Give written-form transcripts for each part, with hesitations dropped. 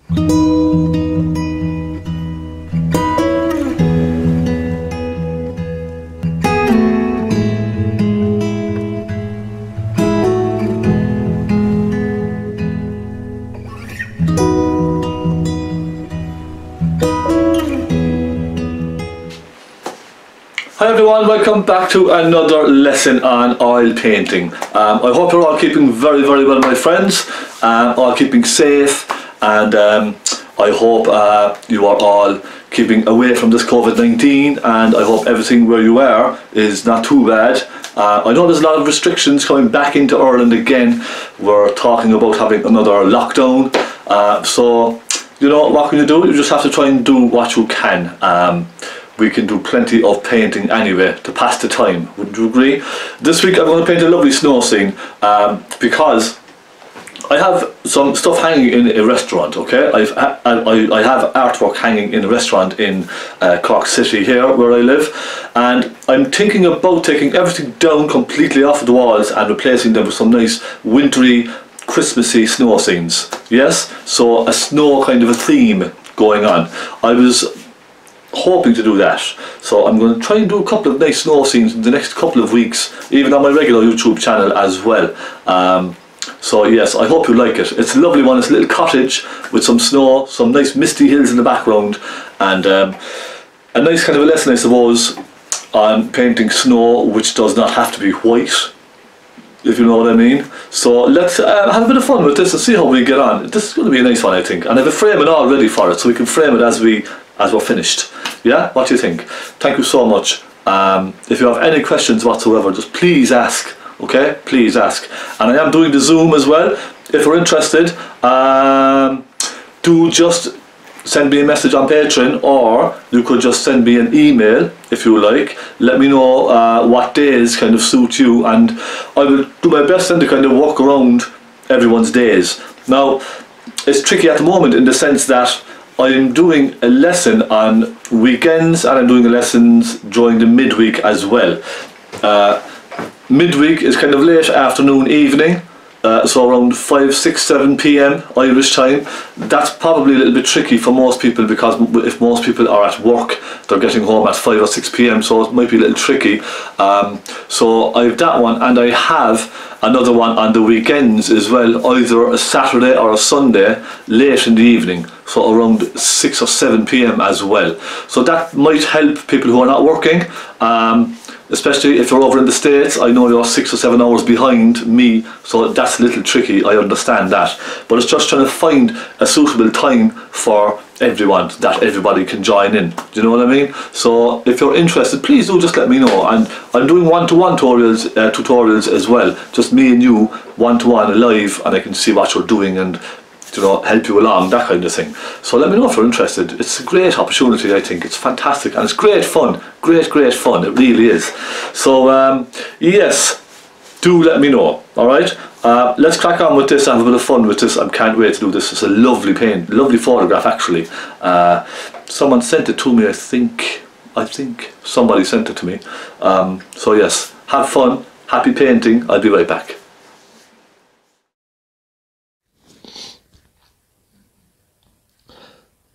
Hi everyone, welcome back to another lesson on oil painting. I hope you're all keeping very well, my friends, all keeping safe, and I hope you are all keeping away from this COVID-19, and I hope everything where you are is not too bad. I know there's a lot of restrictions coming back into Ireland again. We're talking about having another lockdown, so you know what can you do? You just have to try and do what you can. We can do plenty of painting anyway to pass the time. Would you agree? This week I'm going to paint a lovely snow scene because I have some stuff hanging in a restaurant. Okay, I have artwork hanging in a restaurant in Cork City here where I live, and I'm thinking about taking everything down completely off of the walls and replacing them with some nice wintry, Christmassy snow scenes. Yes, so a snow kind of a theme going on. I was hoping to do that, so I'm going to try and do a couple of nice snow scenes in the next couple of weeks, even on my regular YouTube channel as well. So yes, I hope you like it. It's a lovely one. It's a little cottage with some snow, some nice misty hills in the background, and a nice kind of a lesson, I suppose, on painting snow which does not have to be white, if you know what I mean. So let's have a bit of fun with this and see how we get on. This is going to be a nice one, I think, and I have a frame and all ready for it, so we can frame it as we're finished. Yeah, what do you think? Thank you so much. If you have any questions whatsoever, just please ask. Okay, please ask. And I am doing the Zoom as well. If you're interested, do just send me a message on Patreon, or you could just send me an email if you like. Let me know what days kind of suit you, and I will do my best then to kind of work around everyone's days. Now, it's tricky at the moment in the sense that I'm doing a lesson on weekends and I'm doing lessons during the midweek as well. Midweek is kind of late afternoon, evening, so around 5, 6, 7 p.m. Irish time. That's probably a little bit tricky for most people, because if most people are at work, they're getting home at 5 or 6 p.m, so it might be a little tricky. So I have that one, and I have another one on the weekends as well, either a Saturday or a Sunday late in the evening, so around 6 or 7 p.m. as well. So that might help people who are not working, especially if you're over in the States. I know you're 6 or 7 hours behind me, so that's a little tricky, I understand that. But it's just trying to find a suitable time for everyone, that everybody can join in. Do you know what I mean? So if you're interested, please do just let me know. And I'm doing one-to-one tutorials as well, just me and you, one-to-one live, and I can see what you're doing and, you know, help you along, that kind of thing. So let me know if you're interested. It's a great opportunity, I think. It's fantastic, and it's great fun. Great fun, it really is. So yes, do let me know. Alright, let's crack on with this and have a bit of fun with this. I can't wait to do this. It's a lovely paint, lovely photograph actually. Someone sent it to me, I think somebody sent it to me. So yes, have fun, happy painting. I'll be right back.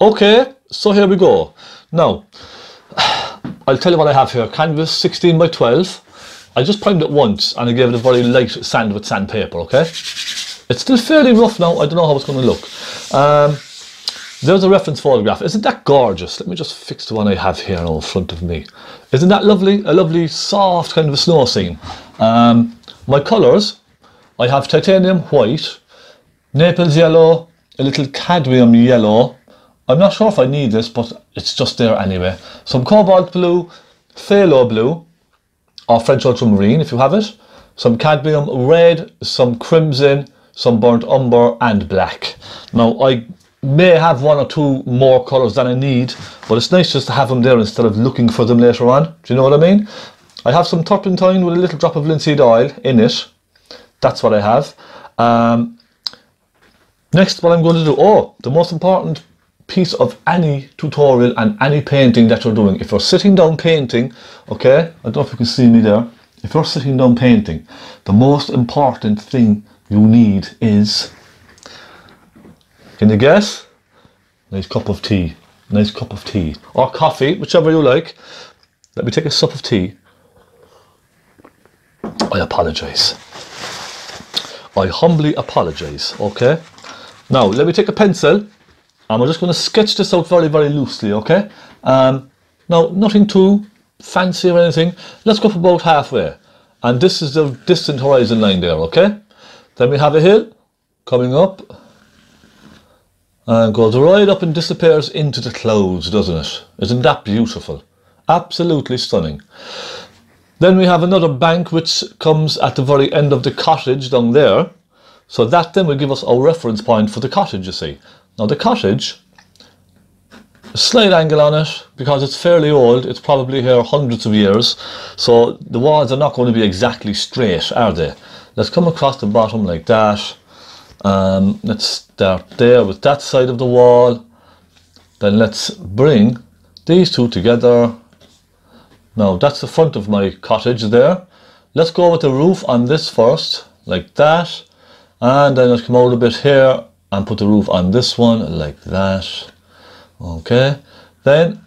Okay, so here we go. Now, I'll tell you what I have here. Canvas 16 by 12. I just primed it once and I gave it a very light sand with sandpaper, okay? It's still fairly rough now. I don't know how it's going to look. There's a reference photograph. Isn't that gorgeous? Let me just fix the one I have here now in front of me. Isn't that lovely? A lovely soft kind of a snow scene. My colours, I have titanium white, Naples yellow, a little cadmium yellow. I'm not sure if I need this, but it's just there anyway. Some cobalt blue, phthalo blue, or French ultramarine if you have it. Some cadmium red, some crimson, some burnt umber and black. Now I may have one or two more colours than I need, but it's nice just to have them there instead of looking for them later on. Do you know what I mean? I have some turpentine with a little drop of linseed oil in it. That's what I have. Next, what I'm going to do, the most important piece of any tutorial and any painting that you're doing. If you're sitting down painting, okay, I don't know if you can see me there. If you're sitting down painting, the most important thing you need is, can you guess? Nice cup of tea. Nice cup of tea. Or coffee, whichever you like. Let me take a sup of tea. I apologise. I humbly apologise, okay? Now, let me take a pencil and we're just going to sketch this out very, very loosely, okay? Now, nothing too fancy or anything. Let's go for about halfway. And this is the distant horizon line there, okay? Then we have a hill coming up and goes right up and disappears into the clouds, doesn't it? Isn't that beautiful? Absolutely stunning. Then we have another bank which comes at the very end of the cottage down there. So that then will give us our reference point for the cottage, you see. Now the cottage, a slight angle on it because it's fairly old. It's probably here hundreds of years. So the walls are not going to be exactly straight, are they? Let's come across the bottom like that. Let's start there with that side of the wall. Then let's bring these two together. Now that's the front of my cottage there. Let's go with the roof on this first, like that. And then let's come out a bit here and put the roof on this one, like that. Okay. Then,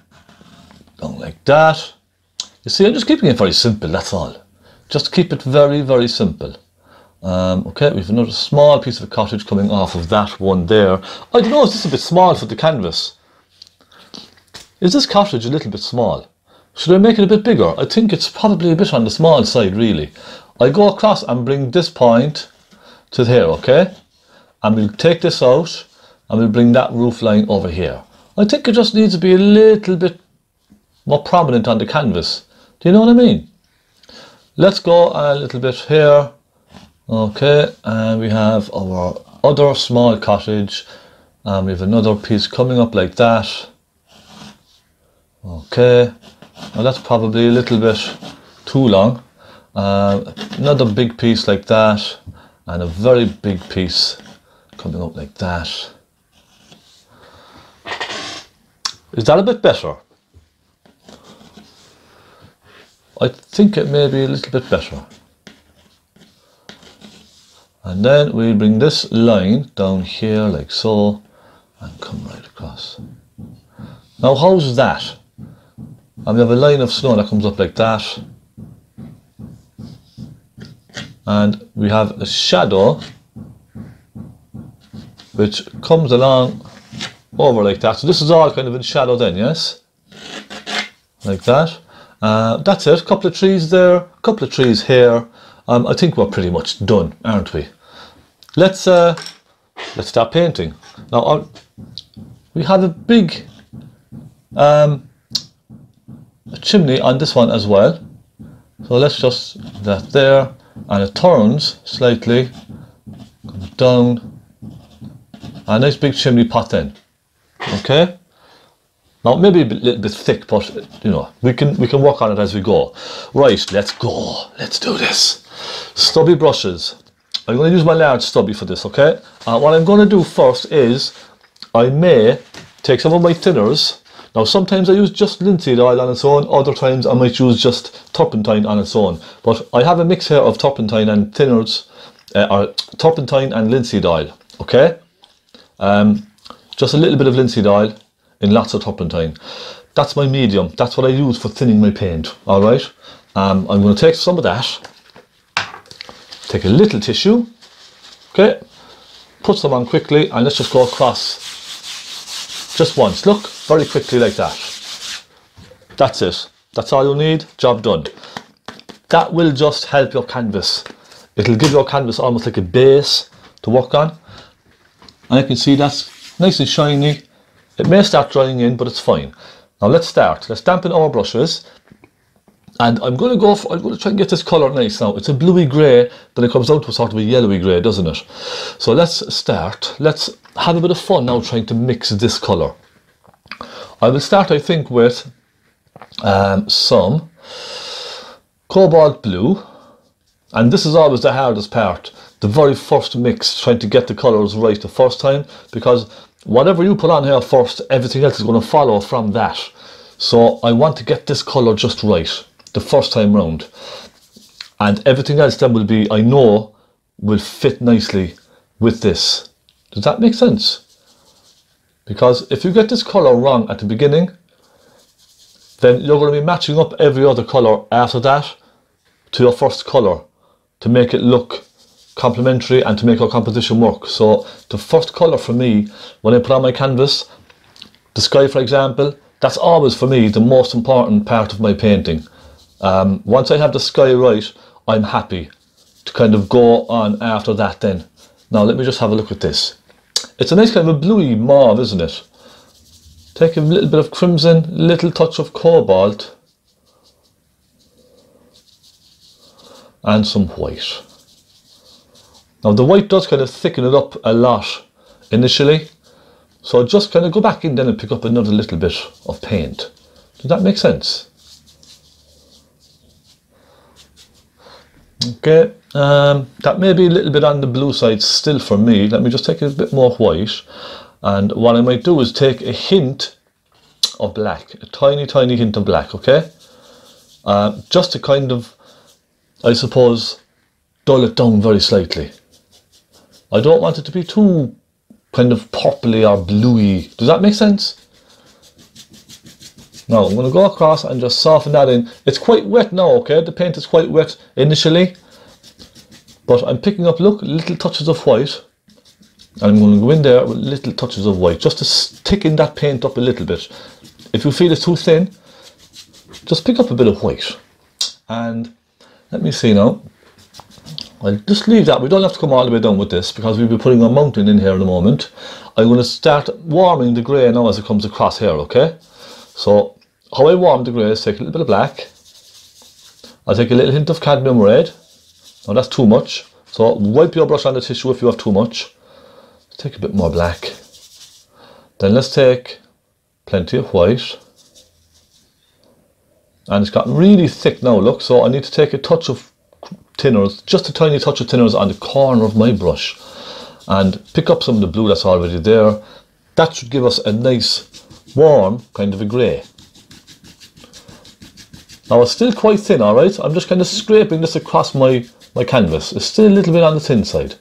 down like that. You see, I'm just keeping it very simple, that's all. Just keep it very, very simple. Okay, we have another small piece of a cottage coming off of that one there. I don't know, is this a bit small for the canvas? Is this cottage a little bit small? Should I make it a bit bigger? I think it's probably a bit on the small side, really. I go across and bring this point to here, okay? And we'll take this out and we'll bring that roof line over here. I think it just needs to be a little bit more prominent on the canvas. Do you know what I mean? Let's go a little bit here. Okay, and we have our other small cottage. And we have another piece coming up like that. Okay. Now that's probably a little bit too long. Another big piece like that, and a very big piece coming up like that. Is that a bit better? I think it may be a little bit better. And then we bring this line down here like so, and come right across. Now how's that? And we have a line of snow that comes up like that. And we have a shadow which comes along over like that. So this is all kind of in shadow then, yes? Like that. That's it. A couple of trees there, a couple of trees here. I think we're pretty much done, aren't we? Let's start painting. Now we have a big a chimney on this one as well, so let's just do that there, and it turns slightly, comes down, a nice big chimney pot then. Okay, now maybe a little bit thick, but you know, we can work on it as we go. Right, let's go, let's do this. Stubby brushes. I'm going to use my large stubby for this, okay? What I'm going to do first is I may take some of my thinners. Now sometimes I use just linseed oil on its own, other times I might use just turpentine on its own. But I have a mix here of turpentine and thinners, or turpentine and linseed oil, okay? Just a little bit of linseed oil in lots of turpentine. That's my medium, that's what I use for thinning my paint, alright? I'm going to take some of that, take a little tissue, okay? Put some on quickly and let's just go across just once, look, very quickly like that. That's it. That's all you need, job done. That will just help your canvas. It'll give your canvas almost like a base to work on. And you can see that's nice and shiny. It may start drying in, but it's fine. Now let's start. Let's dampen our brushes. And I'm going to try and get this colour nice now. It's a bluey grey, then it comes out to a sort of a yellowy grey, doesn't it? So let's start. Let's have a bit of fun now trying to mix this colour. I will start, I think, with some cobalt blue. And this is always the hardest part. The very first mix, trying to get the colours right the first time. Because whatever you put on here first, everything else is going to follow from that. So I want to get this colour just right the first time round, and everything else then will be, I know, will fit nicely with this. Does that make sense? Because if you get this colour wrong at the beginning, then you're going to be matching up every other colour after that to your first colour to make it look complementary and to make our composition work. So the first colour for me, when I put on my canvas, the sky for example, that's always for me the most important part of my painting. Once I have the sky right, I'm happy to kind of go on after that then. Now let me just have a look at this. It's a nice kind of a bluey mauve, isn't it? Take a little bit of crimson, little touch of cobalt, and some white. Now the white does kind of thicken it up a lot initially, so just kind of go back in then and pick up another little bit of paint. Does that make sense? Okay, that may be a little bit on the blue side still for me. Let me just take a bit more white, and what I might do is take a hint of black, a tiny hint of black, okay? Just to kind of, I suppose, dull it down very slightly. I don't want it to be too kind of purpley or bluey. Does that make sense? Now I'm going to go across and just soften that in. It's quite wet now, okay? The paint is quite wet initially, but I'm picking up, look, little touches of white, and I'm going to go in there with little touches of white just to thicken that paint up a little bit. If you feel it's too thin, just pick up a bit of white. And let me see now. I'll just leave that. We don't have to come all the way down with this because we'll be putting a mountain in here in a moment. I'm going to start warming the grey now as it comes across here, okay? So how I warm the grey is take a little bit of black. I'll take a little hint of cadmium red. Now that's too much, so wipe your brush on the tissue if you have too much. Take a bit more black. Then let's take plenty of white. And it's gotten really thick now, look, so I need to take a touch of thinners, just a tiny touch of thinners on the corner of my brush, and pick up some of the blue that's already there. That should give us a nice warm kind of a grey. Now it's still quite thin, alright? I'm just kind of scraping this across my canvas. It's still a little bit on the thin side.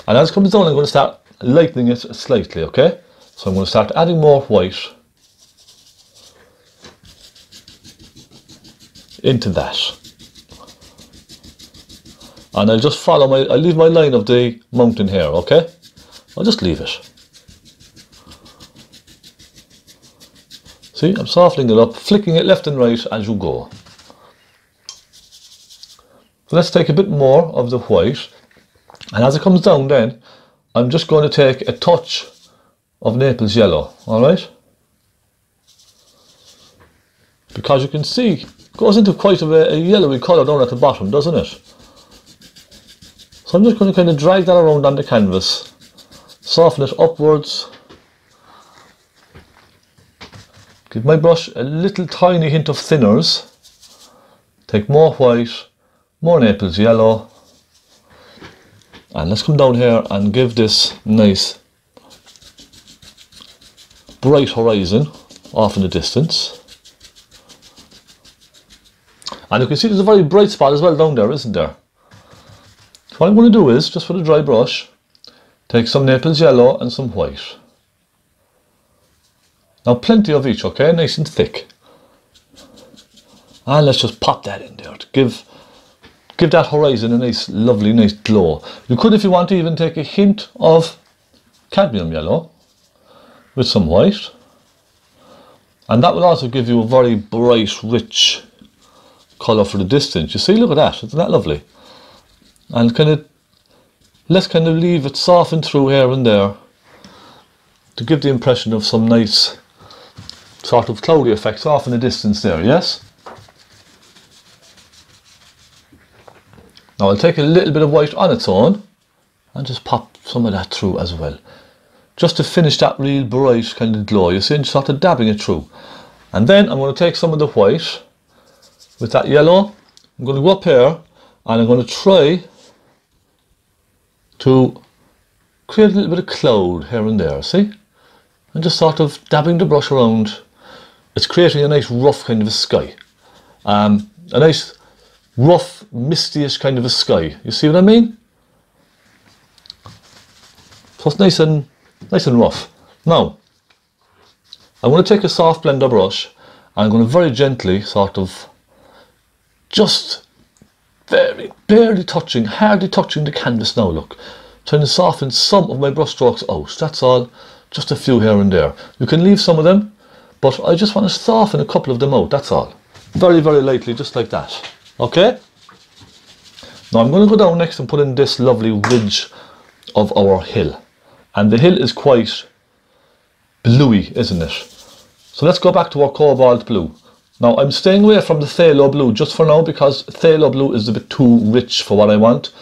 And as it comes down, I'm going to start lightening it slightly, okay? So I'm going to start adding more white into that. And I'll just follow I'll leave my line of the mountain here, okay? I'll just leave it. See, I'm softening it up, flicking it left and right as you go. So let's take a bit more of the white, and as it comes down then, I'm just going to take a touch of Naples yellow, alright? Because you can see, it goes into quite a yellowy colour down at the bottom, doesn't it? So I'm just going to kind of drag that around on the canvas, soften it upwards. Give my brush a little tiny hint of thinners. Take more white, more Naples yellow, and let's come down here and give this nice bright horizon off in the distance. And you can see there's a very bright spot as well down there, isn't there? So what I'm going to do is, just with a dry brush, take some Naples yellow and some white. Now plenty of each, okay, nice and thick. And let's just pop that in there to give that horizon a nice, lovely, nice glow. You could, if you want to, even take a hint of cadmium yellow with some white. And that will also give you a very bright, rich colour for the distance. You see, look at that, isn't that lovely? And let's kind of leave it soften through here and there to give the impression of some nice sort of cloudy effects off in the distance there, yes? Now I'll take a little bit of white on its own and just pop some of that through as well, just to finish that real bright kind of glow. You see, and sort of dabbing it through. And then I'm going to take some of the white with that yellow. I'm going to go up here and I'm going to try to create a little bit of cloud here and there, see? And just sort of dabbing the brush around. It's creating a nice rough kind of a sky. A nice rough, misty-ish kind of a sky. You see what I mean? So it's nice and nice and rough. Now, I'm going to take a soft blender brush and I'm going to very gently sort of just very barely touching, hardly touching the canvas now, look. Trying to soften some of my brush strokes out, that's all. Just a few here and there. You can leave some of them, but I just want to soften a couple of them out, that's all. Very, very lightly, just like that. Okay? Now I'm going to go down next and put in this lovely ridge of our hill. And the hill is quite bluey, isn't it? So let's go back to our cobalt blue. Now I'm staying away from the phthalo blue just for now because phthalo blue is a bit too rich for what I want.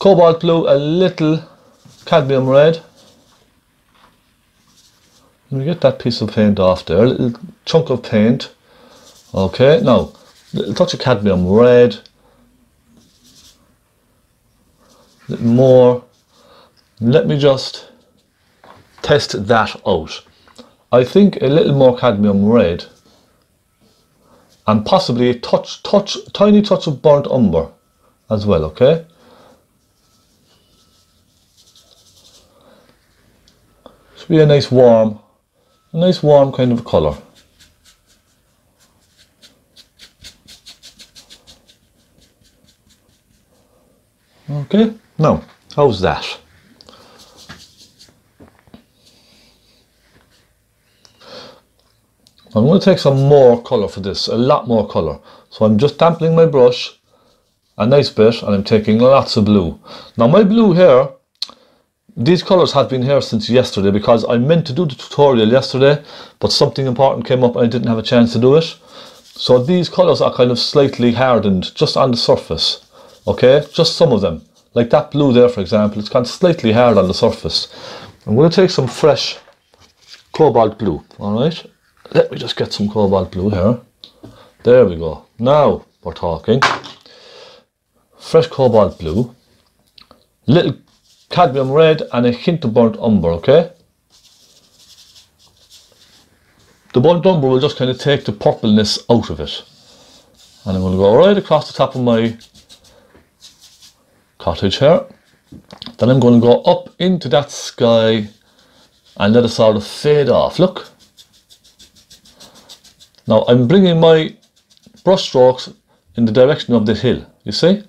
Cobalt blue, a little cadmium red. Let me get that piece of paint off there, a little chunk of paint. Okay, now, a little touch of cadmium red. A little more. Let me just test that out. I think a little more cadmium red and possibly a tiny touch of burnt umber as well, okay? Should be a nice warm kind of colour. Okay, now, how's that? I'm going to take some more colour for this, a lot more colour. So I'm just dampening my brush a nice bit and I'm taking lots of blue. Now my blue here, these colours have been here since yesterday because I meant to do the tutorial yesterday, but something important came up and I didn't have a chance to do it. So these colours are kind of slightly hardened just on the surface, okay? Just some of them. Like that blue there, for example, it's kind of slightly hard on the surface. I'm going to take some fresh cobalt blue, alright? Let me just get some cobalt blue here. There we go. Now we're talking. Fresh cobalt blue, little cadmium red and a hint of burnt umber, okay? The burnt umber will just kind of take the purpleness out of it. And I'm going to go right across the top of my cottage here. Then I'm going to go up into that sky and let it sort of fade off, look. Now I'm bringing my brush strokes in the direction of the hill, you see?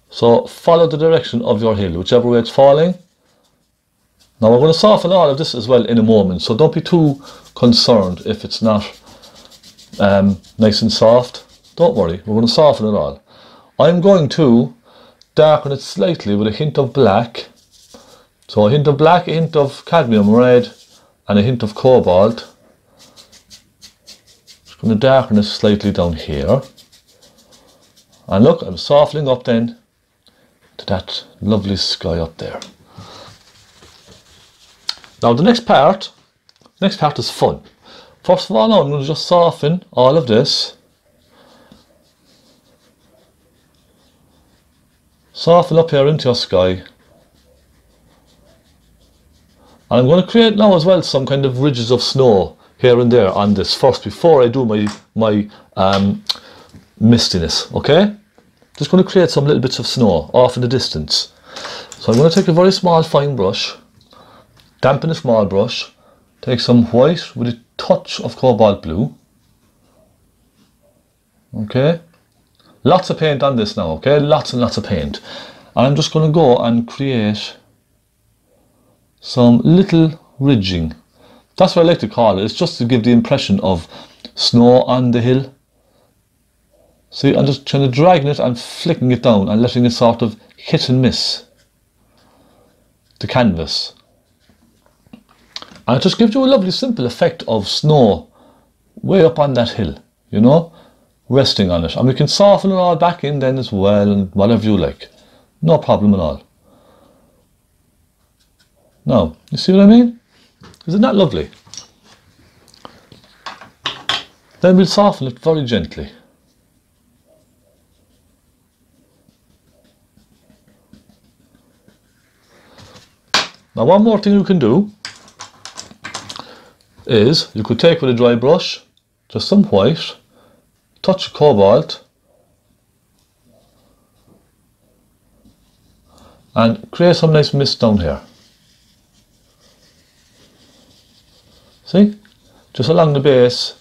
So follow the direction of your hill, whichever way it's falling. Now we're going to soften all of this as well in a moment, so don't be too concerned if it's not nice and soft. Don't worry, we're going to soften it all. I'm going to darken it slightly with a hint of black. So a hint of black, a hint of cadmium red and a hint of cobalt. Just going to darken it slightly down here. And look, I'm softening up then to that lovely sky up there. Now the next part is fun. First of all now I'm going to just soften all of this. Soften up here into your sky. And I'm going to create now as well some kind of ridges of snow here and there on this first before I do my mistiness, okay? Just going to create some little bits of snow off in the distance. So I'm going to take a very small fine brush, dampen a small brush, take some white with a touch of cobalt blue. Okay? Lots of paint on this now, okay? Lots and lots of paint. And I'm just going to go and create some little ridging. That's what I like to call it. It's just to give the impression of snow on the hill. See, I'm just trying to drag it and flicking it down and letting it sort of hit and miss the canvas. And it just gives you a lovely simple effect of snow way up on that hill, you know, resting on it. And we can soften it all back in then as well and whatever you like. No problem at all. Now, you see what I mean? Isn't that lovely? Then we'll soften it very gently. Now one more thing you can do is you could take with a dry brush, just some white, touch of cobalt, and create some nice mist down here. See? Just along the base,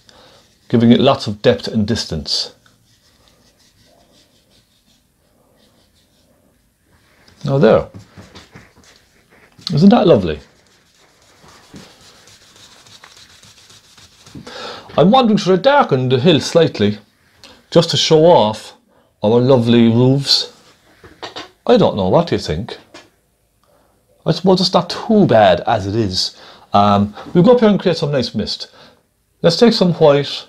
giving it lots of depth and distance. Now there. Isn't that lovely? I'm wondering, should I darken the hill slightly just to show off our lovely roofs? I don't know, what do you think? I suppose it's not too bad as it is. We'll go up here and create some nice mist. Let's take some white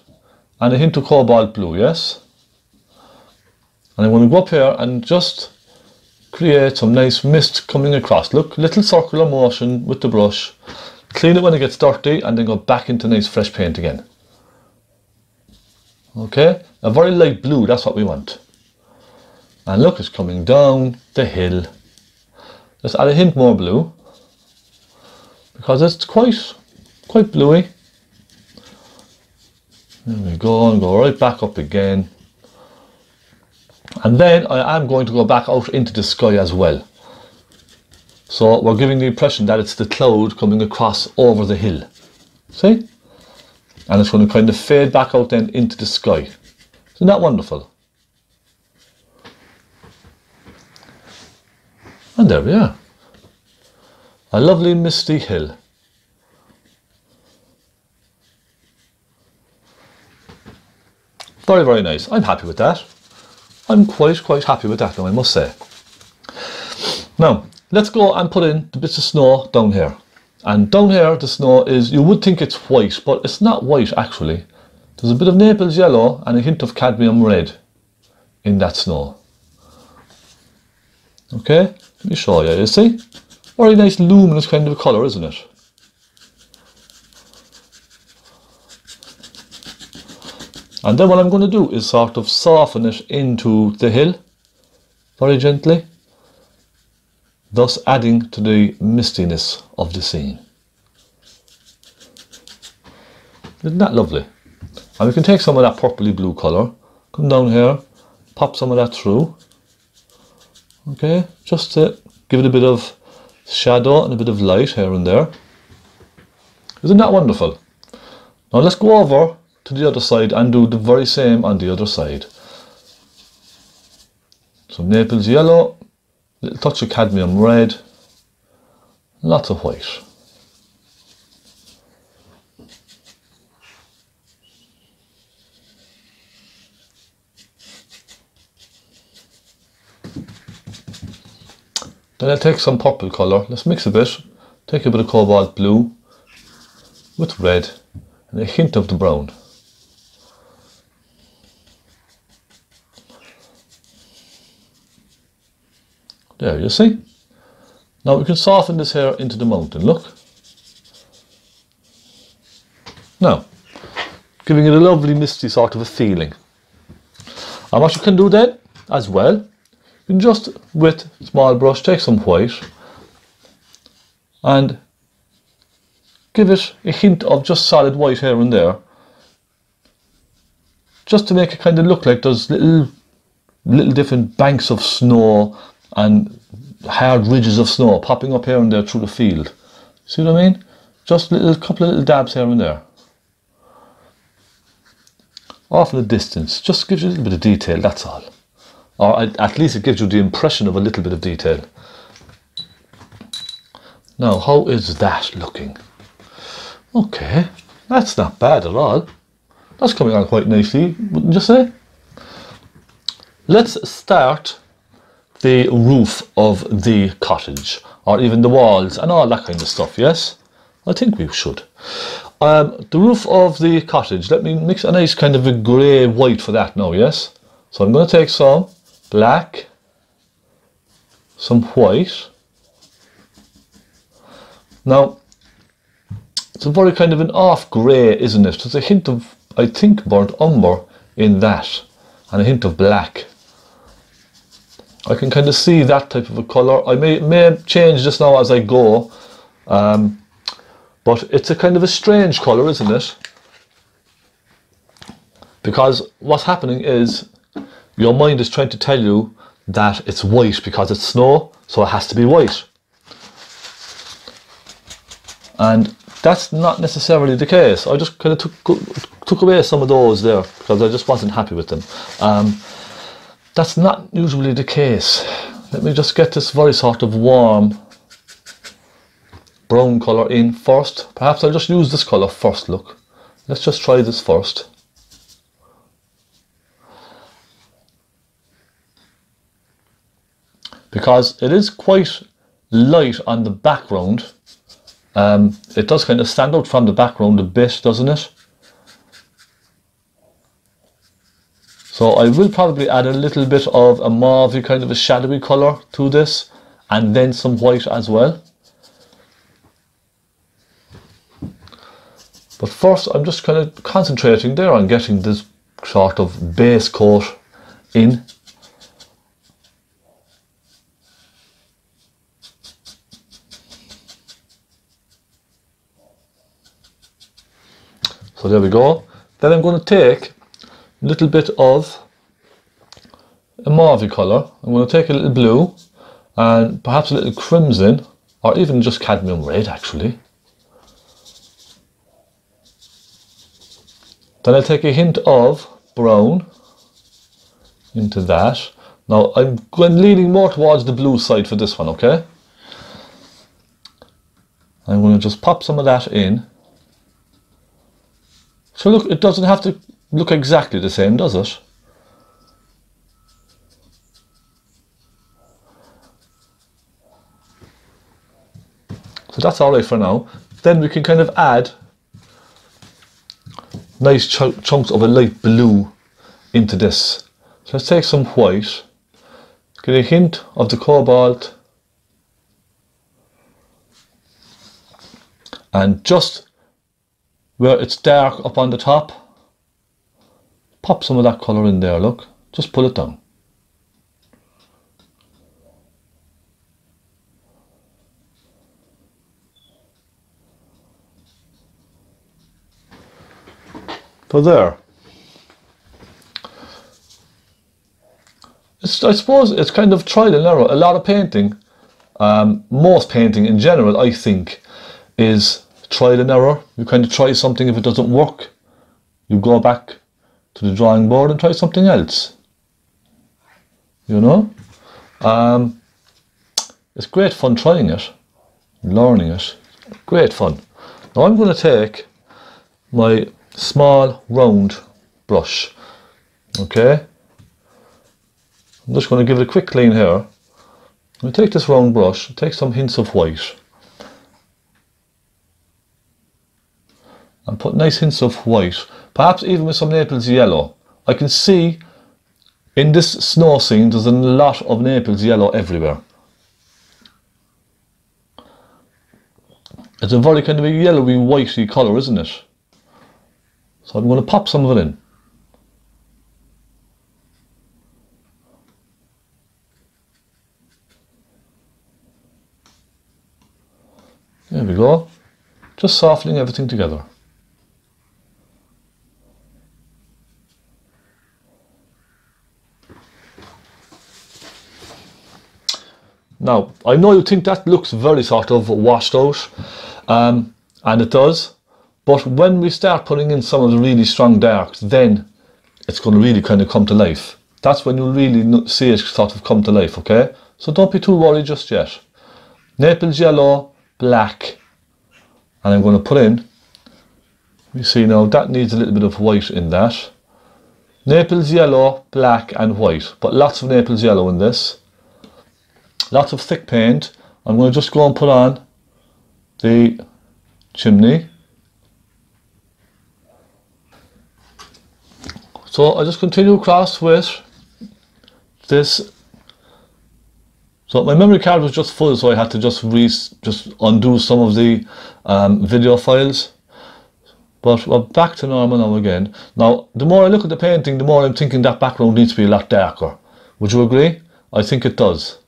and a hint of cobalt blue, yes? And I'm going to go up here and just create some nice mist coming across. Look, little circular motion with the brush. Clean it when it gets dirty and then go back into nice fresh paint again. Okay, a very light blue, that's what we want. And look, it's coming down the hill. Let's add a hint more blue, because it's quite bluey. There we go, and go right back up again. And then I am going to go back out into the sky as well. So we're giving the impression that it's the cloud coming across over the hill. See? And it's going to kind of fade back out then into the sky. Isn't that wonderful? And there we are. A lovely misty hill. Very, very nice. I'm happy with that. I'm quite happy with that now, I must say. Now, let's go and put in the bits of snow down here. And down here, the snow is, you would think it's white, but it's not white actually. There's a bit of Naples yellow and a hint of cadmium red in that snow. Okay, let me show you, you see? Very nice luminous kind of a colour, isn't it? And then what I'm going to do is sort of soften it into the hill, very gently, thus adding to the mistiness of the scene. Isn't that lovely? And we can take some of that purpley blue colour, come down here, pop some of that through, okay, just to give it a bit of shadow and a bit of light here and there. Isn't that wonderful? Now let's go over to the other side and do the very same on the other side. Some Naples yellow, a little touch of cadmium red, lots of white. Then I'll take some purple colour, let's mix a bit, take a bit of cobalt blue with red and a hint of the brown. There, you see? Now we can soften this here into the mountain, look. Now, giving it a lovely misty sort of a feeling. And what you can do then, as well, you can just, with a small brush, take some white and give it a hint of just solid white here and there, just to make it kind of look like there's little different banks of snow and hard ridges of snow popping up here and there through the field. See what I mean? Just a couple of little dabs here and there. Off in the distance, just gives you a little bit of detail, that's all. Or at least it gives you the impression of a little bit of detail. Now, how is that looking? Okay, that's not bad at all. That's coming on quite nicely, wouldn't you say? Let's start the roof of the cottage, or even the walls and all that kind of stuff, yes? I think we should. The roof of the cottage, let me mix a nice kind of a grey white for that now, yes? So I'm going to take some black, some white. Now, it's a very kind of an off grey, isn't it? There's a hint of, I think, burnt umber in that, and a hint of black. I can kind of see that type of a colour. I may change this now as I go, but it's a kind of a strange colour, isn't it? Because what's happening is your mind is trying to tell you that it's white because it's snow, so it has to be white. And that's not necessarily the case. I just kind of took away some of those there because I just wasn't happy with them. That's not usually the case. Let me just get this very sort of warm brown colour in first. Perhaps I'll just use this colour first, look. Let's just try this first. Because it is quite light on the background. It does kind of stand out from the background a bit, doesn't it? So I will probably add a little bit of a mauve kind of a shadowy colour to this, and then some white as well. But first I'm just kind of concentrating there on getting this sort of base coat in. So there we go. Then I'm going to take a little bit of a mauve colour. I'm going to take a little blue and perhaps a little crimson, or even just cadmium red actually. Then I'll take a hint of brown into that. Now I'm leaning more towards the blue side for this one, okay? I'm going to just pop some of that in. So look, it doesn't have to look exactly the same, does it? So that's alright for now. Then we can kind of add nice chunks of a light blue into this. So let's take some white, get a hint of the cobalt, and just where it's dark up on the top, pop some of that colour in there, look, just pull it down. So there. I suppose it's kind of trial and error. A lot of painting, most painting in general, I think, is trial and error. You kind of try something, if it doesn't work, you go back to the drawing board and try something else. You know? It's great fun trying it, learning it. Great fun. Now I'm going to take my small round brush, okay? I'm just going to give it a quick clean here. I'm going to take this round brush, take some hints of white, and put nice hints of white, perhaps even with some Naples yellow. I can see in this snow scene there's a lot of Naples yellow everywhere. It's a very kind of a yellowy, whitey colour, isn't it? So I'm going to pop some of it in. There we go. Just softening everything together. Now, I know you think that looks very sort of washed out, and it does. But when we start putting in some of the really strong darks, then it's going to really kind of come to life. That's when you'll really see it sort of come to life, okay? So don't be too worried just yet. Naples yellow, black, and I'm going to put in, you see now that needs a little bit of white in that. Naples yellow, black and white, but lots of Naples yellow in this. Lots of thick paint. I'm going to just go and put on the chimney. So I just continue across with this. So my memory card was just full, so I had to just undo some of the video files. But we're back to normal now again. Now, the more I look at the painting, the more I'm thinking that background needs to be a lot darker. Would you agree? I think it does.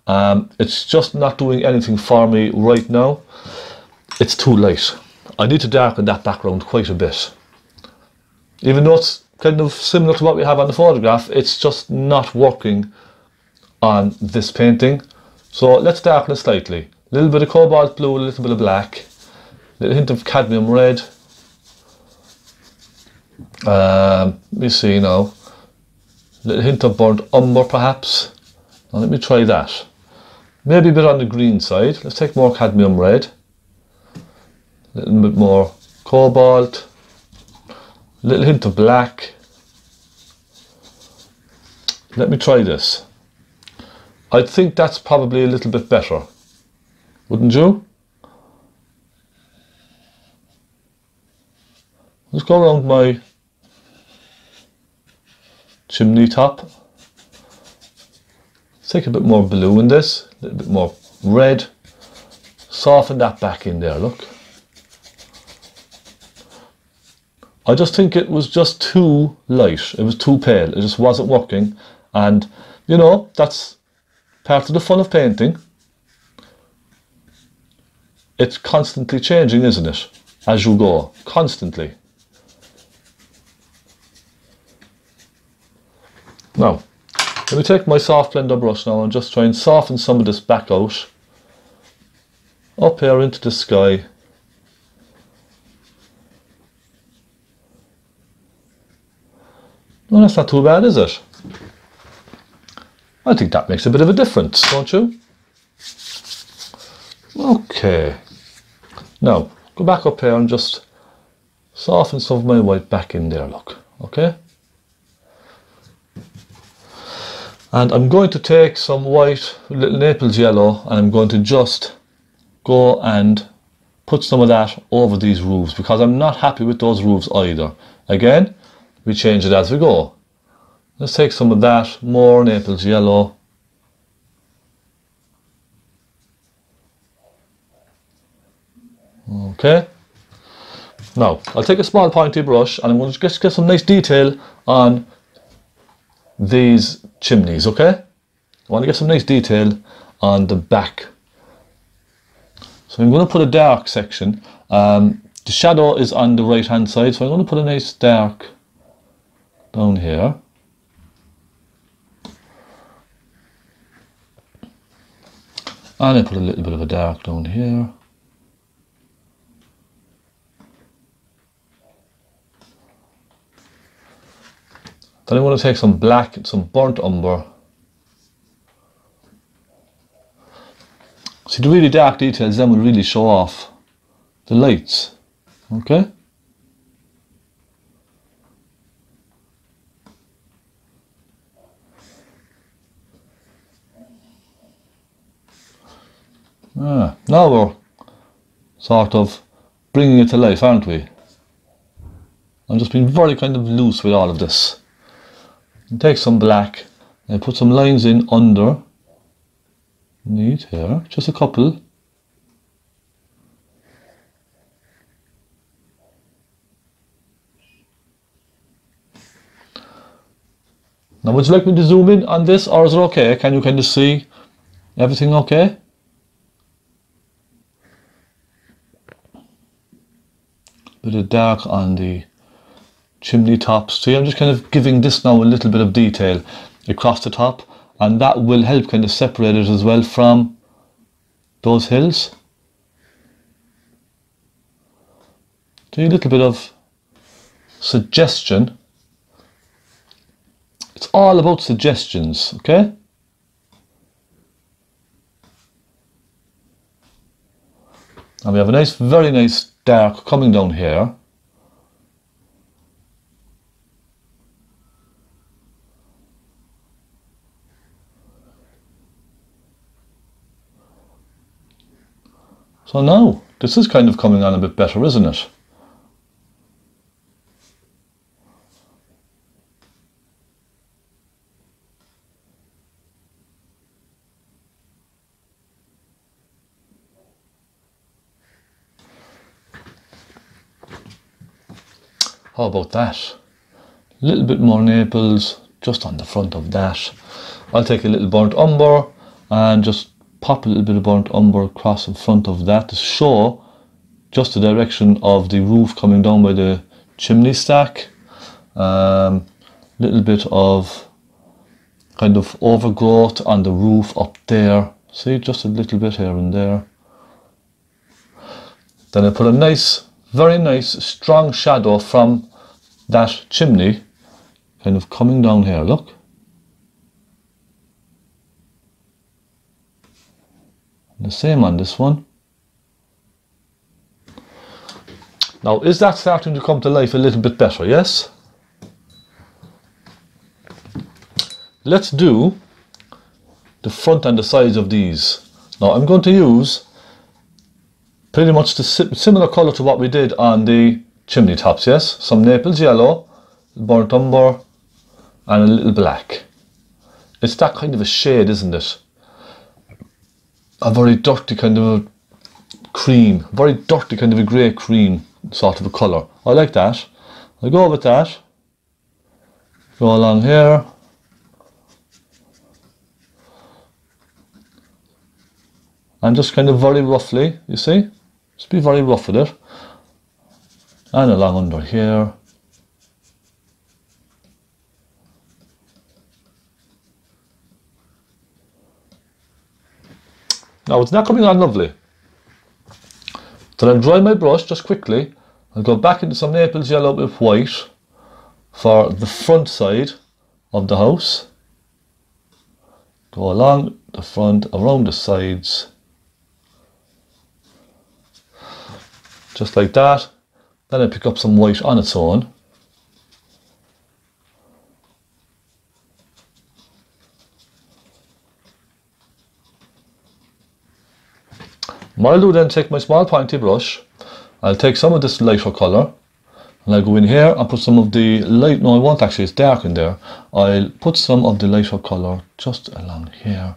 It's just not doing anything for me right now. It's too light. I need to darken that background quite a bit. Even though it's kind of similar to what we have on the photograph, it's just not working on this painting. So let's darken it slightly. A little bit of cobalt blue, a little bit of black, a little hint of cadmium red. Let me see now. A little hint of burnt umber perhaps. Now let me try that. Maybe a bit on the green side. Let's take more cadmium red. A little bit more cobalt. A little hint of black. Let me try this. I think that's probably a little bit better. Wouldn't you? Let's go around my chimney top. Let's take a bit more blue in this, a little bit more red. Soften that back in there, look. I just think it was just too light. It was too pale. It just wasn't working. And, you know, that's part of the fun of painting. It's constantly changing, isn't it? As you go, constantly. Now, let me take my soft blender brush now and just try and soften some of this back out. Up here into the sky. No, that's not too bad, is it? I think that makes a bit of a difference, don't you? Okay. Now, go back up here and just soften some of my white back in there, look. Okay? And I'm going to take some white, little Naples yellow, and I'm going to just go and put some of that over these roofs, because I'm not happy with those roofs either. Again, we change it as we go. Let's take some of that, more Naples yellow. Okay. Now, I'll take a small pointy brush and I'm going to just get some nice detail on these chimneys, okay? I want to get some nice detail on the back. So I'm going to put a dark section. The shadow is on the right hand side, so I'm going to put a nice dark down here. And I put a little bit of a dark down here. Then I'm going to take some black and some burnt umber. See, the really dark details then will really show off the lights. Okay? Now we're sort of bringing it to life, aren't we? I'm just being very kind of loose with all of this. And take some black and put some lines in under. Neat here, just a couple. Now would you like me to zoom in on this, or is it okay? Can you kind of see everything okay? Bit of dark on the chimney tops. See, I'm just kind of giving this now a little bit of detail across the top, and that will help kind of separate it as well from those hills. See, a little bit of suggestion. It's all about suggestions, okay? And we have a nice, very nice dark coming down here. So now, this is kind of coming on a bit better, isn't it? How about that? A little bit more Naples just on the front of that. I'll take a little burnt umber and just pop a little bit of burnt umber across in front of that to show just the direction of the roof coming down by the chimney stack. Little bit of kind of overgrowth on the roof up there. See, just a little bit here and there. Then I put a nice, very nice, strong shadow from that chimney kind of coming down here, look. The same on this one. Now, is that starting to come to life a little bit better, yes? Let's do the front and the sides of these. Now, I'm going to use pretty much the similar colour to what we did on the chimney tops, yes? Some Naples yellow, burnt umber, and a little black. It's that kind of a shade, isn't it? A very dirty kind of a cream, very dirty kind of a grey cream sort of a colour. I like that. I'll go with that. Go along here. And just kind of very roughly, you see? Just be very rough with it. And along under here. Now it's not coming on lovely. So I'll dry my brush just quickly. I'll go back into some Naples yellow with white for the front side of the house. Go along the front, around the sides. Just like that. Then I pick up some white on its own. What I'll do then, take my small pointy brush, I'll take some of this lighter colour, and I'll go in here and put some of the light, no I won't actually, it's dark in there. I'll put some of the lighter colour just along here,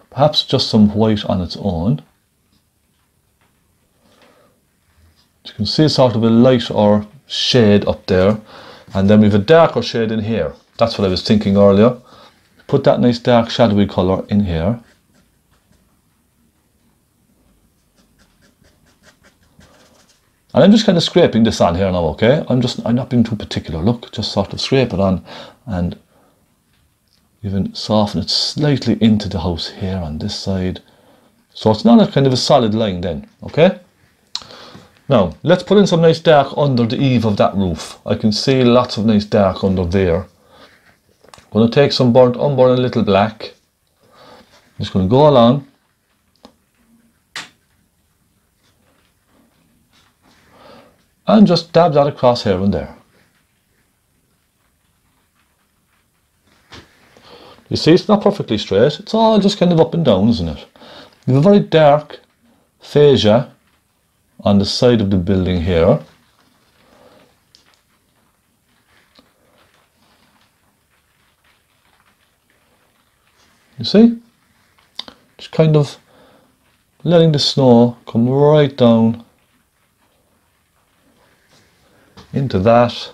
perhaps just some white on its own. You can see sort of a lighter shade up there, and then we have a darker shade in here. That's what I was thinking earlier. Put that nice dark shadowy colour in here. And I'm just kind of scraping this on here now, okay? I'm not being too particular. Look, just sort of scrape it on and even soften it slightly into the house here on this side. So it's not a kind of a solid line then, okay? Now, let's put in some nice dark under the eave of that roof. I can see lots of nice dark under there. I'm going to take some burnt umber and a little black. I'm just going to go along. And just dab that across here and there. You see, it's not perfectly straight. It's all just kind of up and down, isn't it? We have a very dark fascia on the side of the building here. You see? Just kind of letting the snow come right down into that.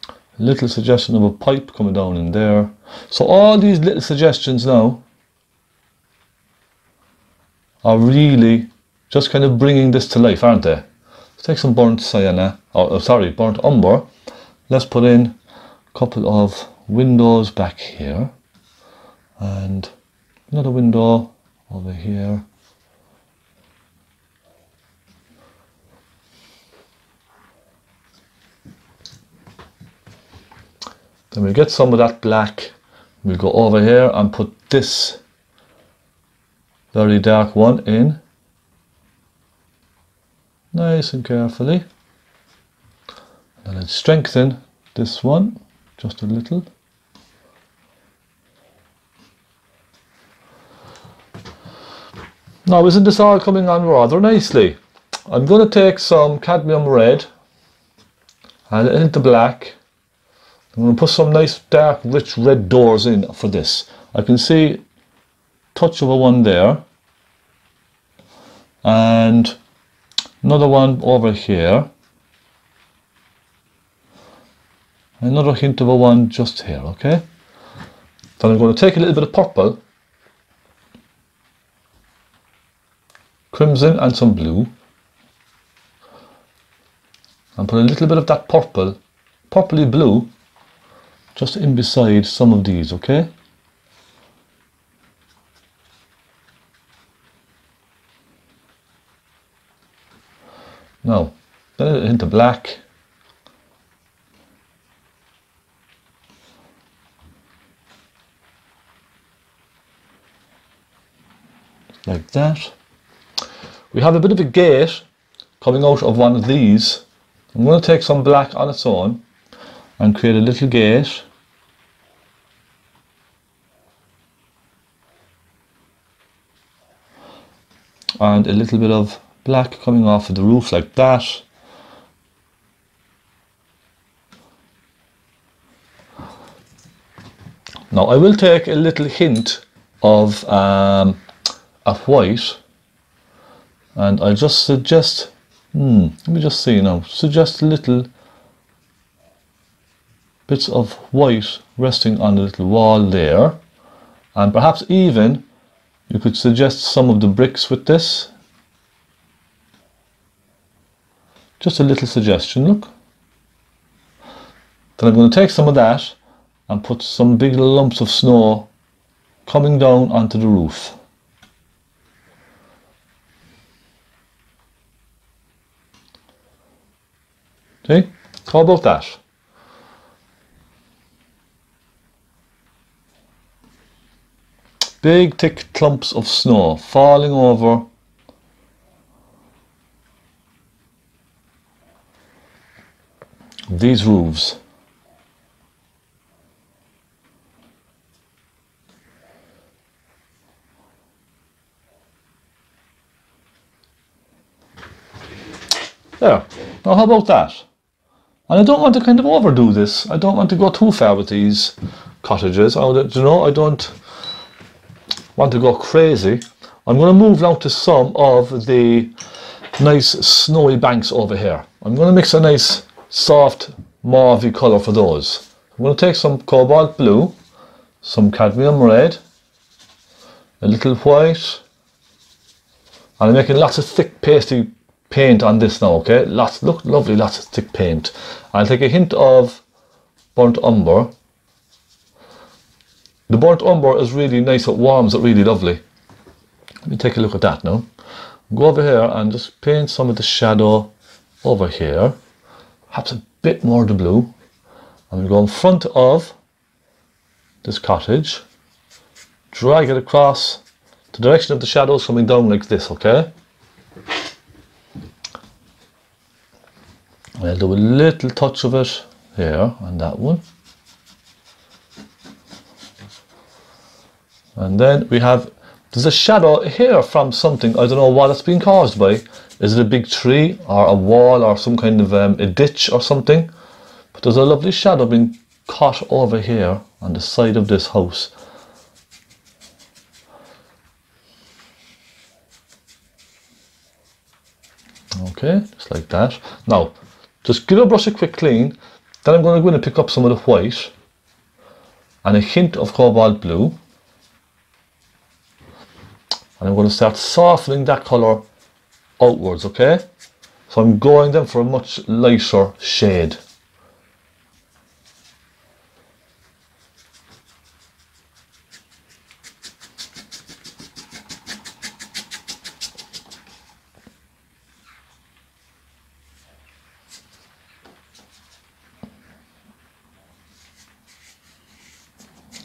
A little suggestion of a pipe coming down in there. So all these little suggestions now are really just kind of bringing this to life, aren't they? Let's take some burnt sienna, burnt umber. Let's put in a couple of windows back here and another window over here. Then we get some of that black. We'll go over here and put this very dark one in. Nice and carefully. And I'll strengthen this one just a little. Now, isn't this all coming on rather nicely? I'm going to take some cadmium red and into black. I'm going to put some nice dark rich red doors in for this. I can see touch of a one there and another one over here, another hint of a one just here, okay? Then I'm going to take a little bit of purple, crimson and some blue, and put a little bit of that purpley blue just in beside some of these, okay? Now, then into black. Like that. We have a bit of a gate coming out of one of these. I'm going to take some black on its own and create a little gate. And a little bit of black coming off of the roof like that. Now I will take a little hint of a white, and I'll just suggest, let me just see now, suggest little bits of white resting on the little wall there, and perhaps even you could suggest some of the bricks with this. Just a little suggestion, look. Then I'm going to take some of that and put some big lumps of snow coming down onto the roof. Okay, how about that? Big thick clumps of snow falling over these roofs. There. Now how about that? And I don't want to kind of overdo this. I don't want to go too far with these cottages. I don't want to go crazy. I'm going to move now to some of the nice snowy banks over here. I'm going to mix a nice soft mauvey colour for those. I'm going to take some cobalt blue, some cadmium red, a little white, and I'm making lots of thick pasty paint on this now, okay? Look, lovely, lots of thick paint. I'll take a hint of burnt umber. The burnt umber is really nice, it warms it really lovely. Let me take a look at that now. Go over here and just paint some of the shadow over here. Perhaps a bit more of the blue. And we'll go in front of this cottage. Drag it across the direction of the shadows coming down like this, okay? I'll do a little touch of it here on that one. And then we have, there's a shadow here from something, I don't know what it's being caused by. Is it a big tree or a wall or some kind of a ditch or something? But there's a lovely shadow being caught over here on the side of this house. Okay, just like that. Now, just give a brush a quick clean. Then I'm going to go in and pick up some of the white and a hint of cobalt blue. And I'm going to start softening that colour outwards, okay? So I'm going then for a much lighter shade.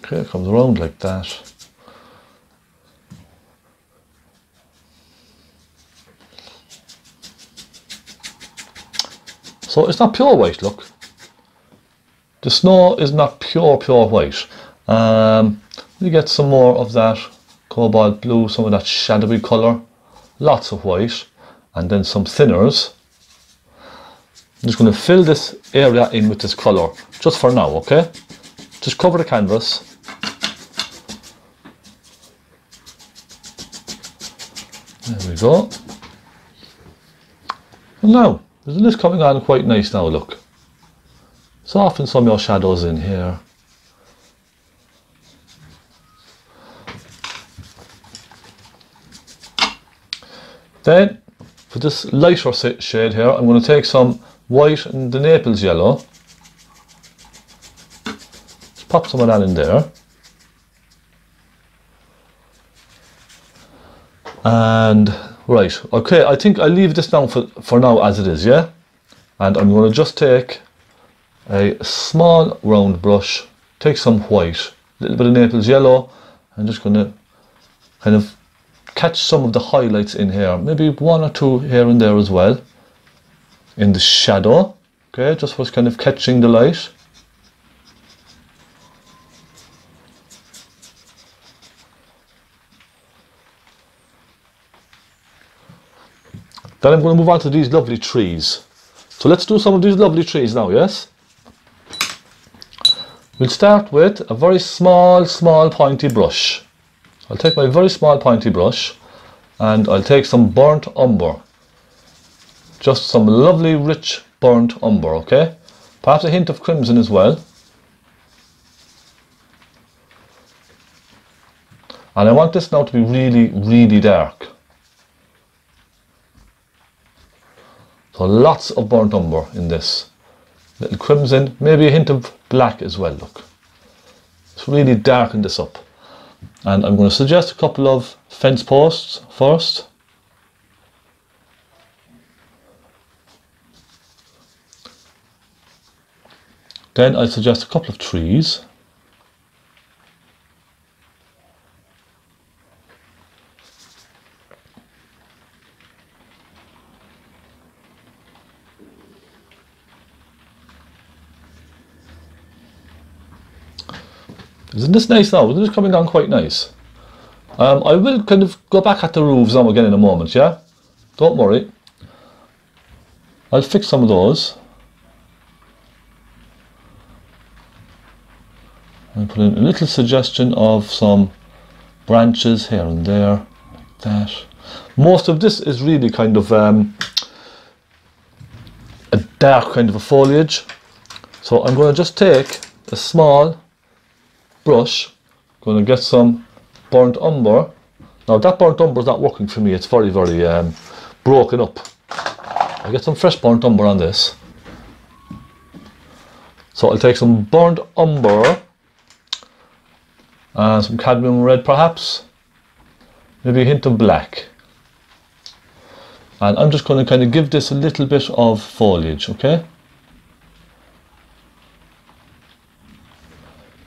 Okay, it comes around like that. So it's not pure white, look. The snow is not pure white. We get some more of that cobalt blue, some of that shadowy colour, lots of white, and then some thinners. I'm just going to fill this area in with this colour, just for now, okay? Just cover the canvas. There we go. And now, isn't this coming on quite nice now, look? Soften some of your shadows in here. Then, for this lighter shade here, I'm going to take some white and the Naples yellow. pop some of that in there. And right, okay, I think I'll leave this down for now as it is, yeah? And I'm going to just take a small round brush, take some white, a little bit of Naples yellow, and just going to kind of catch some of the highlights in here, maybe one or two here and there as well, in the shadow, okay, just for kind of catching the light. Then I'm going to move on to these lovely trees. So let's do some of these lovely trees now, yes? We'll start with a very small pointy brush. I'll take my very small pointy brush and I'll take some burnt umber. Just some lovely rich burnt umber, okay? Perhaps a hint of crimson as well. And I want this now to be really dark. So lots of burnt umber in this. Little crimson, maybe a hint of black as well, look. It's really darken this up. And I'm going to suggest a couple of fence posts first. Then I suggest a couple of trees. Isn't this nice now? Isn't this coming on quite nice? I will kind of go back at the roofs now again in a moment, yeah? Don't worry. I'll fix some of those. And put in a little suggestion of some branches here and there, like that. Most of this is really kind of a dark kind of a foliage. So I'm going to just take a small brush, going to get some burnt umber. Now that burnt umber is not working for me, it's very broken up. I get some fresh burnt umber on this. So I'll take some burnt umber and some cadmium red perhaps, maybe a hint of black. And I'm just going to kind of give this a little bit of foliage, okay?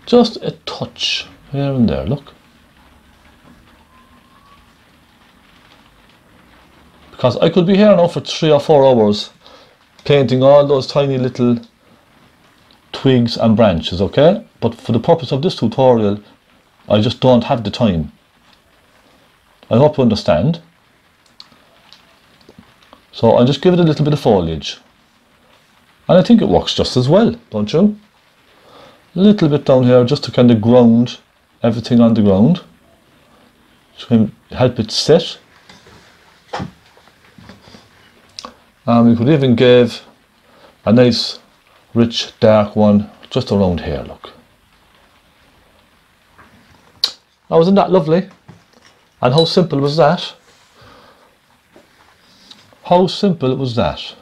Just a touch here and there, look. Because I could be here now for 3 or 4 hours painting all those tiny little twigs and branches, okay? But for the purpose of this tutorial, I just don't have the time. I hope you understand. So I'll just give it a little bit of foliage. And I think it works just as well, don't you? A little bit down here just to kind of ground everything on the ground. Just kind of help it sit. And we could even give a nice rich dark one just around here, look. Now wasn't that lovely? And how simple was that? How simple was that?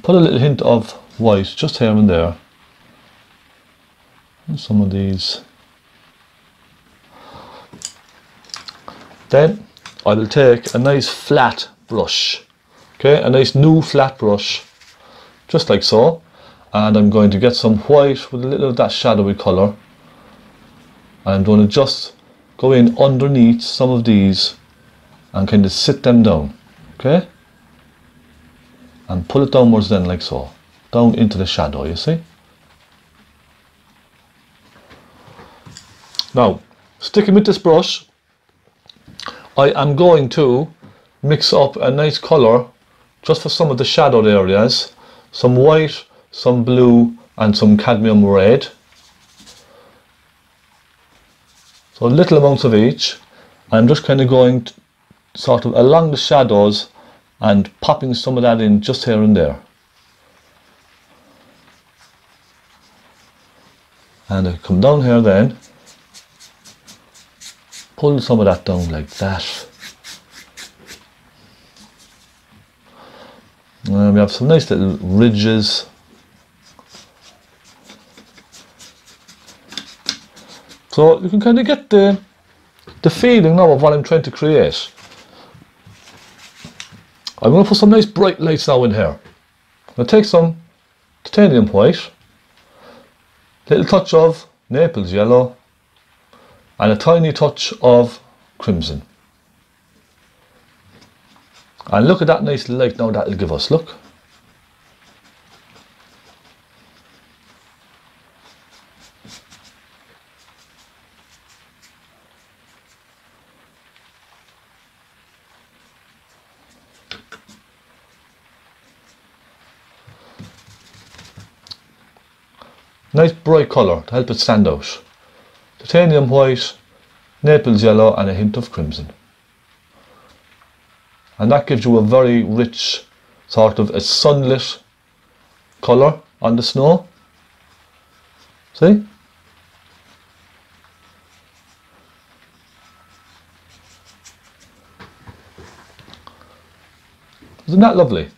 Put a little hint of white just here and there. And some of these. Then I will take a nice flat brush. Okay, a nice new flat brush. Just like so. And I'm going to get some white with a little of that shadowy colour. I'm going to just go in underneath some of these and kind of sit them down. Okay? And pull it downwards then like so, down into the shadow, you see. Now, sticking with this brush, I am going to mix up a nice colour just for some of the shadowed areas, some white, some blue and some cadmium red. So little amounts of each. I'm just kind of going sort of along the shadows and popping some of that in just here and there. And I come down here then, pull some of that down like that. We have some nice little ridges. So you can kind of get the feeling now of what I'm trying to create. I'm going to put some nice bright lights now in here. I'm going to take some titanium white, little touch of Naples yellow, and a tiny touch of crimson. And look at that nice light now that'll give us, look. Nice bright colour to help it stand out. Titanium white, Naples yellow and a hint of crimson. And that gives you a very rich, sort of a sunlit colour on the snow. See? Isn't that lovely?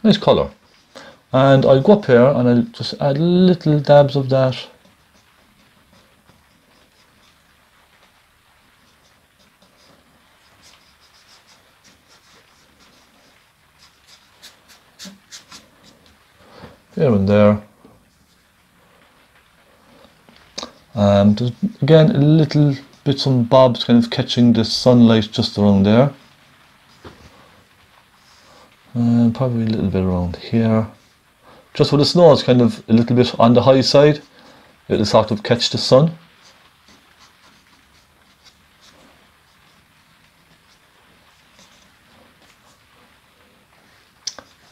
Nice colour. And I'll go up here and I'll just add little dabs of that. Here and there. There's again a little bits and bobs kind of catching the sunlight just around there. And probably a little bit around here. Just where the snow is kind of a little bit on the high side, it'll sort of catch the sun.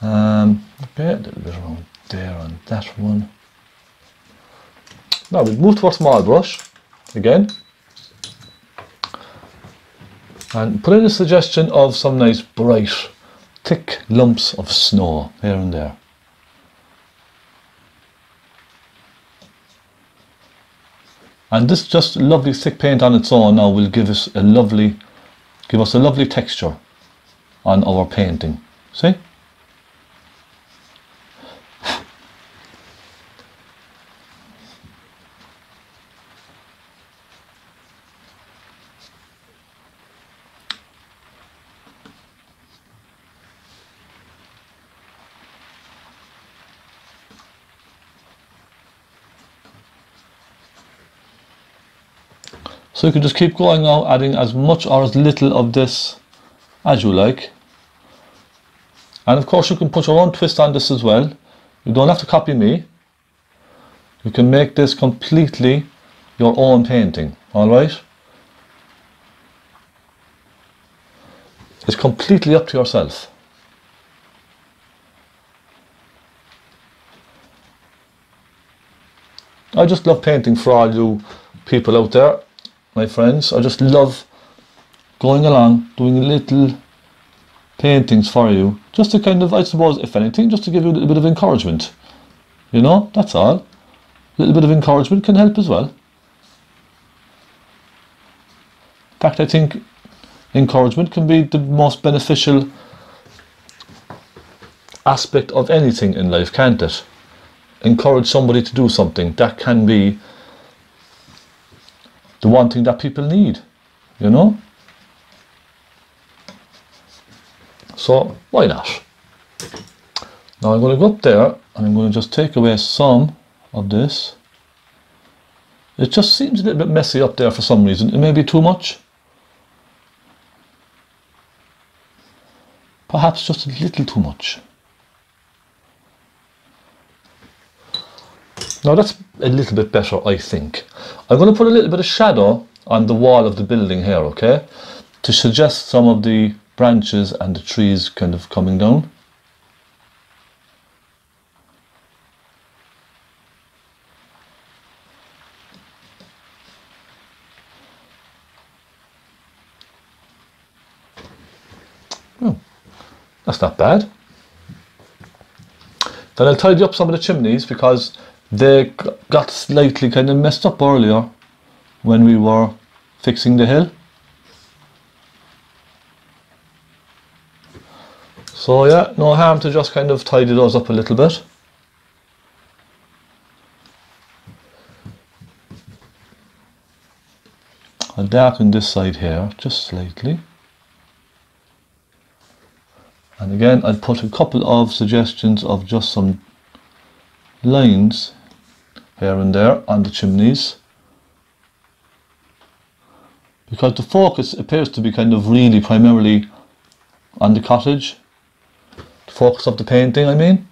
Okay, a little bit around there on that one. Now we'll move to our small brush again and put in a suggestion of some nice bright, thick lumps of snow here and there. And this just lovely thick paint on its own now will give us a lovely texture on our painting. See? So you can just keep going now, adding as much or as little of this as you like. And of course you can put your own twist on this as well. You don't have to copy me. You can make this completely your own painting, alright? It's completely up to yourself. I just love painting for all you people out there, my friends. I just love going along, doing little paintings for you, just to kind of, I suppose, if anything, just to give you a little bit of encouragement. You know, that's all. A little bit of encouragement can help as well. In fact, I think encouragement can be the most beneficial aspect of anything in life, can't it? Encourage somebody to do something. That can be the one thing that people need, you know? So, why not? Now I'm going to go up there and I'm going to just take away some of this. It just seems a little bit messy up there for some reason. It may be too much. Perhaps just a little too much. Now that's a little bit better, I think. I'm going to put a little bit of shadow on the wall of the building here, okay? To suggest some of the branches and the trees kind of coming down. Oh, that's not bad. Then I'll tidy up some of the chimneys because they got slightly kind of messed up earlier when we were fixing the hill. So yeah, no harm to just kind of tidy those up a little bit. I'll darken this side here just slightly. And again, I'll put a couple of suggestions of just some lines here and there on the chimneys, because the focus appears to be kind of really primarily on the cottage, the focus of the painting, I mean.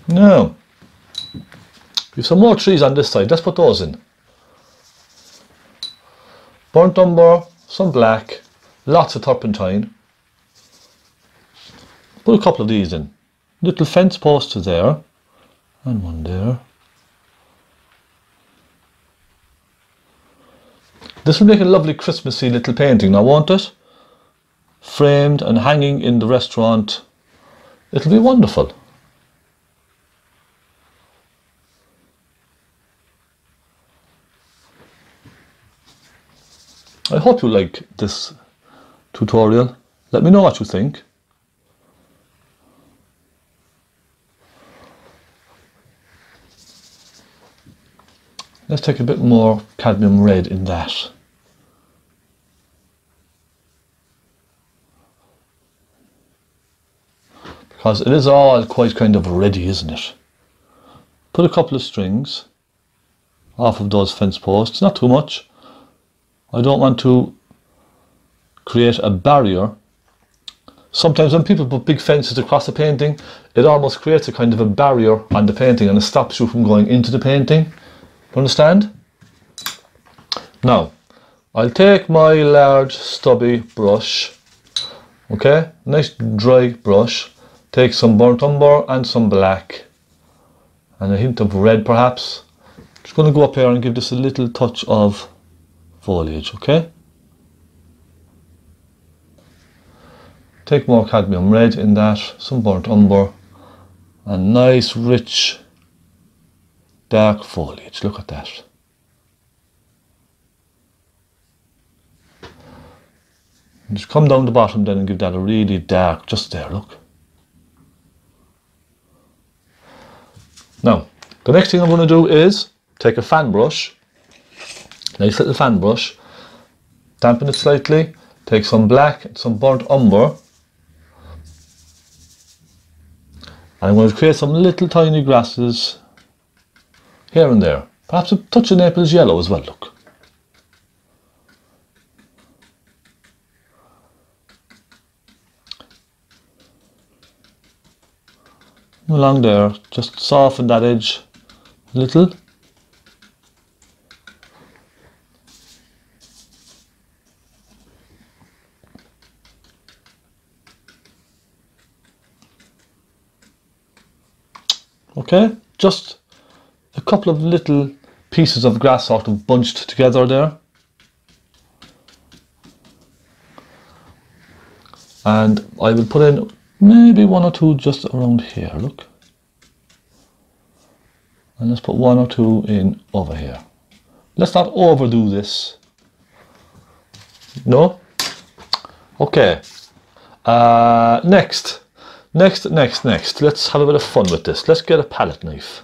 Now, we have some more trees on this side. Let's put those in. Burnt umber, some black, lots of turpentine. Put a couple of these in. Little fence posts there, and one there. This will make a lovely Christmassy little painting now, won't it? Framed and hanging in the restaurant. It'll be wonderful. I hope you like this tutorial. Let me know what you think. Let's take a bit more cadmium red in that. Because it is all quite kind of ready, isn't it? Put a couple of strings off of those fence posts, not too much. I don't want to create a barrier. Sometimes when people put big fences across the painting, it almost creates a kind of a barrier on the painting and it stops you from going into the painting. Understand? Now, I'll take my large stubby brush, okay, nice dry brush, take some burnt umber and some black and a hint of red perhaps. Just going to go up here and give this a little touch of foliage, okay? Take more cadmium red in that, some burnt umber and nice rich dark foliage. Look at that. And just come down the bottom then and give that a really dark, just there, look. Now, the next thing I'm going to do is take a fan brush, nice little fan brush, dampen it slightly, take some black and some burnt umber, and I'm going to create some little tiny grasses here and there. Perhaps a touch of Naples yellow as well, look. Along there, just soften that edge a little. Okay, just a couple of little pieces of grass sort of bunched together there. And I will put in maybe one or two just around here, look. And let's put one or two in over here. Let's not overdo this. No? Okay. Next. Let's have a bit of fun with this. Let's get a palette knife.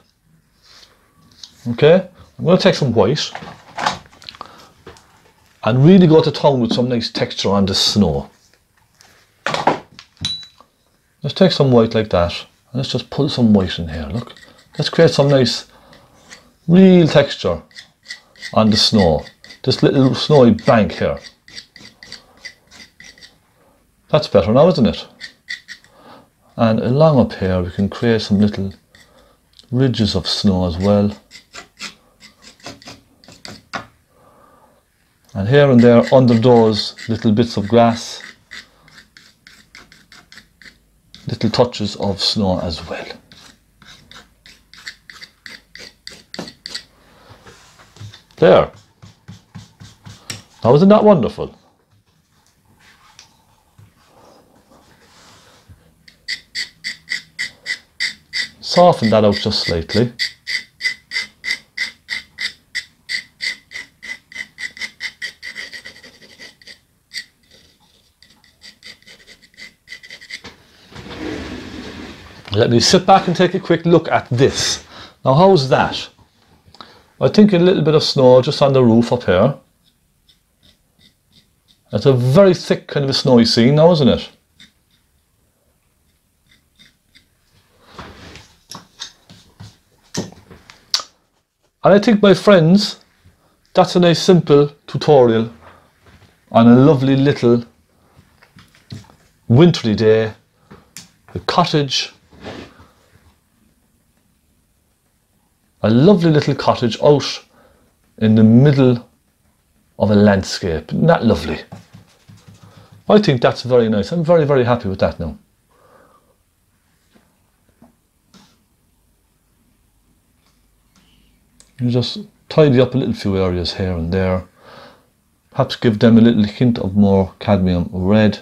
Okay, I'm going to take some white and really go to town with some nice texture on the snow. Let's take some white like that and let's just pull some white in here, look. Let's create some nice real texture on the snow. This little snowy bank here. That's better now, isn't it? And along up here we can create some little ridges of snow as well. And here and there under those little bits of grass, little touches of snow as well. There. Now, isn't that wonderful? Soften that out just slightly. Let me sit back and take a quick look at this. Now, how's that? I think a little bit of snow just on the roof up here. It's a very thick kind of a snowy scene now, isn't it? And I think, my friends, that's a nice simple tutorial on a lovely little wintry day. A cottage. A lovely little cottage out in the middle of a landscape. Isn't that lovely? I think that's very nice. I'm very, very happy with that now. You just tidy up a little few areas here and there. Perhaps give them a little hint of more cadmium red.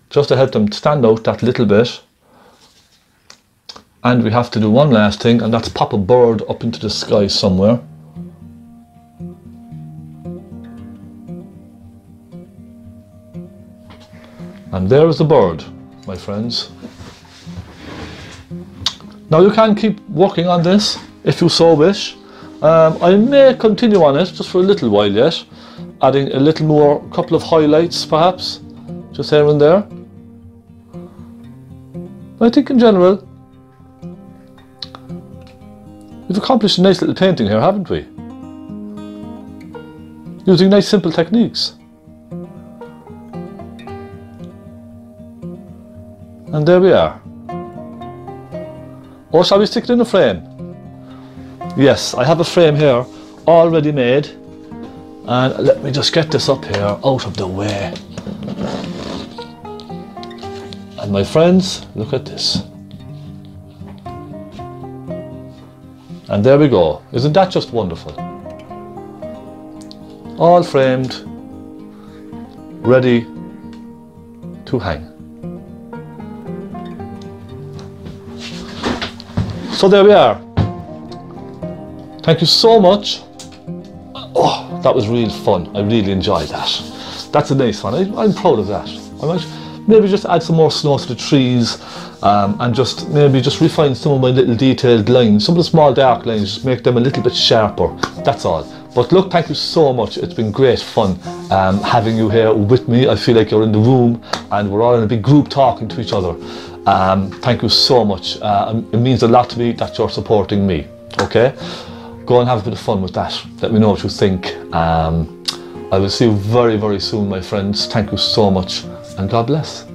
Just to help them stand out that little bit. And we have to do one last thing, and that's pop a bird up into the sky somewhere. And there is the bird, my friends. Now you can keep working on this if you so wish. I may continue on it just for a little while yet, adding a little more, couple of highlights perhaps, just here and there. I think in general, we've accomplished a nice little painting here, haven't we? Using nice simple techniques. And there we are. Or shall we stick it in a frame? Yes, I have a frame here already made. And let me just get this up here out of the way. And my friends, look at this. And there we go. Isn't that just wonderful? All framed, ready to hang. So there we are. Thank you so much. Oh, that was real fun. I really enjoyed that. That's a nice one. I'm proud of that. I might maybe just add some more snow to the trees, and just maybe just refine some of my little detailed lines, some of the small dark lines, just make them a little bit sharper. That's all. But look, thank you so much. It's been great fun having you here with me. I feel like you're in the room and we're all in a big group talking to each other. Thank you so much. It means a lot to me that you're supporting me. Okay? Go and have a bit of fun with that. Let me know what you think. I will see you very, very soon, my friends. Thank you so much, and God bless.